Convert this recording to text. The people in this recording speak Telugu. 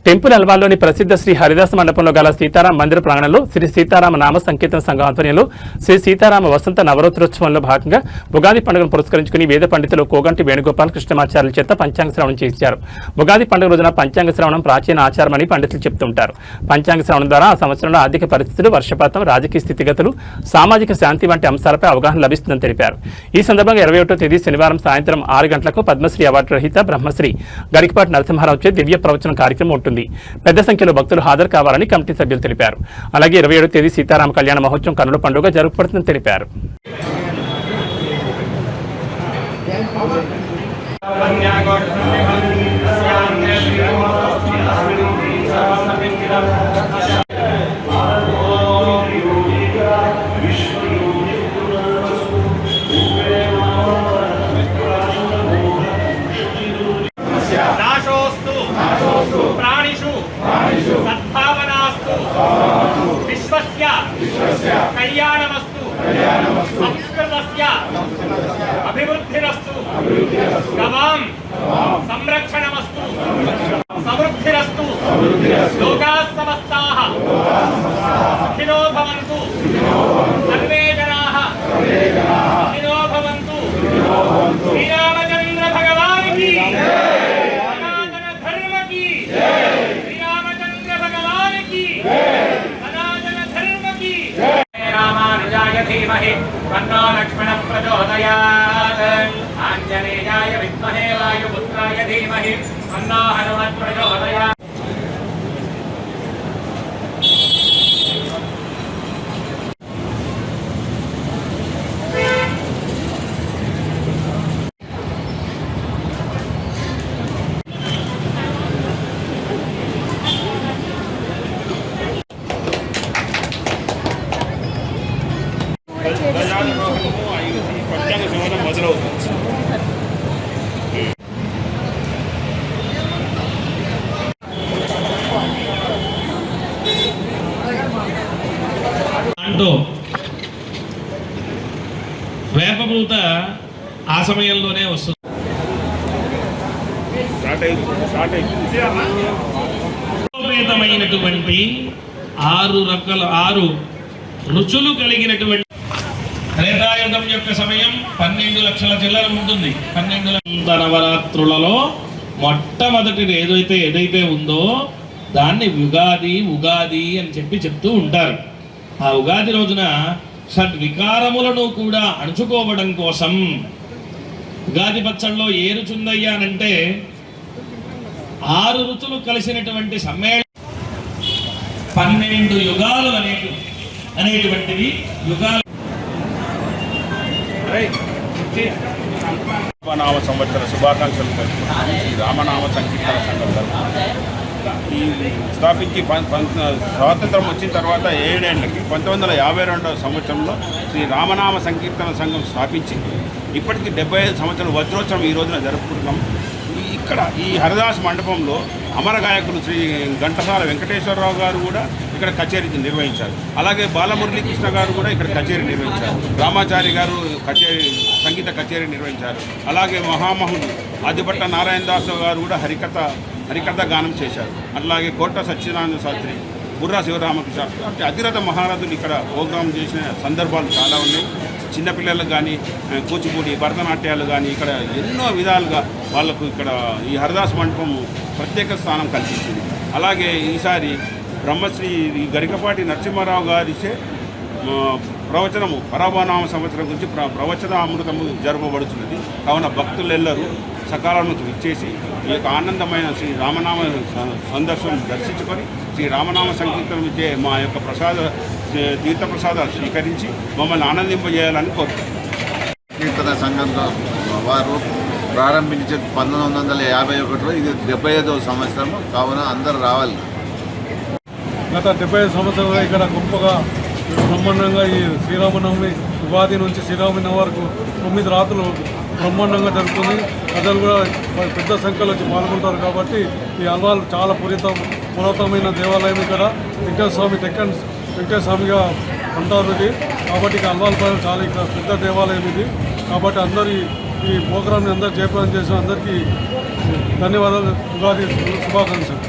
టెంపుల్ అల్వాల్లోని ప్రసిద్ధ శ్రీ హరిదాస మండపంలో గల సీతారామ మందిర ప్రాంగణంలో శ్రీ సీతారామ నామ సంకీర్తన సంఘం ఆధ్వర్యంలో శ్రీ సీతారామ వసంత నవరాత్రోత్సవంలో భాగంగా ఉగాది పండుగను పురస్కరించుకుని వేద పండితులు కోగంటి వేణుగోపాల్ కృష్ణమాచార్యుల చేత పంచాంగ శ్రవణం చేయించారు. ఉగాది పండుగ రోజున పంచాంగ శ్రవణం ప్రాచీన ఆచారమని పండితులు చెబుతుంటారు. పంచాంగ శ్రవణం ద్వారా ఆ సంవత్సరంలో ఆర్థిక పరిస్థితులు, వర్షపాతం, రాజకీయ స్థితిగతులు, సామాజిక శాంతి వంటి అంశాలపై అవగాహన లభిస్తుందని తెలిపారు. ఈ సందర్భంగా 21వ తేదీ శనివారం సాయంత్రం 6 గంటలకు పద్మశ్రీ అవార్డు రహిత బ్రహ్మశ్రీ గరికపాటి నరసింహారావుచే దివ్య ప్రవచన కార్యక్రమం ఉంటుంది. పెద్ద సంఖ్యలో భక్తులు హాజరు కావాలని కమిటీ సభ్యులు తెలిపారు. అలాగే 27వ తేదీ సీతారామ కళ్యాణ మహోత్సవం కన్నుల పండుగ జరుపుపడుతుందని తెలిపారు. विश्वस्य कल्याणमस्तु संस्कृतस्य अभिवृद्धिरस्तु गवां संरक्षणमस्तु समृद्धिरस्तु लोकाः समस्ताः सुखिनो भवन्तु सर्वे जनाः सुखिनो भवन्तु श्रीरामचंद्र भगवान की सनातन धर्म की श्रीरामचंद्र भगवान की रामानुजाय धीमहि तन्नो लक्ष्मणः प्रचोदयात् आञ्जनेयाय विद्महे वायुपुत्राय धीमहि तन्नो हनुमत् प्रचोदयात्। అంటూ వేపపూత ఆ సమయంలోనే వస్తుంది. ఉపేతమైనటువంటి 6 రుచులు కలిగినటువంటి త్రేతాయుగం యొక్క సమయం 12 లక్షల చిల్లర ఉంటుంది. 12 నవరాత్రులలో మొట్టమొదటిది ఏదైతే ఉందో దాన్ని ఉగాది అని చెప్తూ ఉంటారు. ఆ ఉగాది రోజున షడ్వికారములను కూడా అణుచుకోవడం కోసం ఉగాది పచ్చళ్ళలో ఏ రుచుందయ్యానంటే 6 రుచులు కలిసినటువంటి సమ్మేళనం 12 యుగాలు అనేటువంటివి యుగాలు. రామనామ సంవత్సర శుభాకాంక్షలు రామనామ సంకీర్తన సంఘం ఈ స్థాపించి స్వాతంత్రం వచ్చిన తర్వాత 7 ఏళ్ళకి 1952వ సంవత్సరంలో శ్రీ రామనామ సంకీర్తన సంఘం స్థాపించి ఇప్పటికీ 75 సంవత్సరాల వజ్రోత్సవం ఈ రోజున జరుపుకుంటున్నాం. ఇక్కడ ఈ హరిదాస్ మండపంలో అమర గాయకులు శ్రీ ఘంటసాల వెంకటేశ్వరరావు గారు కూడా ఇక్కడ కచేరీ నిర్వహించారు. అలాగే బాలమురళీకృష్ణ గారు కూడా ఇక్కడ కచేరీ నిర్వహించారు. రామాచారి గారు సంగీత కచేరీ నిర్వహించారు. అలాగే మహామహుడు ఆదిభట్ట నారాయణ దాసు గారు కూడా హరికథ గానం చేశారు. అలాగే కోట సత్యనారాయణ శాస్త్రి, బుర్రా శివరామకృష్ణ అంటే అతిరథ మహారాజులు ఇక్కడ ప్రోగ్రాం చేసిన సందర్భాలు చాలా ఉన్నాయి. చిన్నపిల్లలకు కానీ కూచిపూడి, భరతనాట్యాలు కానీ ఇక్కడ ఎన్నో విధాలుగా వాళ్లకు ఇక్కడ ఈ హరిదాస్ మండపం ప్రత్యేక స్థానం కల్పించింది. అలాగే ఈసారి బ్రహ్మశ్రీ గరికపాటి నరసింహారావు గారిచే ప్రవచనము పరభనామ సంవత్సరం గురించి ప్రవచన అమృతము జరపబడుతున్నది. కావున భక్తులెల్లరూ సకాలంలో ఇచ్చేసి ఈ యొక్క ఆనందమైన శ్రీ రామనామ సందర్శనం దర్శించుకొని శ్రీ రామనామ సంకీర్తనం ఇచ్చే మా యొక్క తీర్థప్రసాదాలు స్వీకరించి మమ్మల్ని ఆనందింపజేయాలని కోరుతున్నాం. కీర్తన సంఘంలో వారు ప్రారంభించే 1951లో ఇది 75వ సంవత్సరం. కావున అందరూ రావాలి. గత 75 సంవత్సరాలుగా ఇక్కడ గొప్పగా బ్రహ్మాండంగా ఈ శ్రీరామనవమి ఉగాది నుంచి శ్రీరామనవమి వరకు 9 రాత్రులు బ్రహ్మాండంగా జరుగుతుంది. ప్రజలు కూడా పెద్ద సంఖ్యలో వచ్చి పాల్గొంటారు. కాబట్టి ఈ అల్వాల్ చాలా పురాతనమైన దేవాలయం. ఇక్కడ వెంకటేశ్వర స్వామిగా అంటారు ఇది. కాబట్టి ఇక అల్వాల్ ప్రజలు చాలా ఇక్కడ పెద్ద దేవాలయం ఇది. కాబట్టి అందరి ఈ ప్రోగ్రామ్ని అందరూ జయప్రదం చేసిన అందరికీ ధన్యవాదాలు. ఉగాది శుభాకాంక్షలు.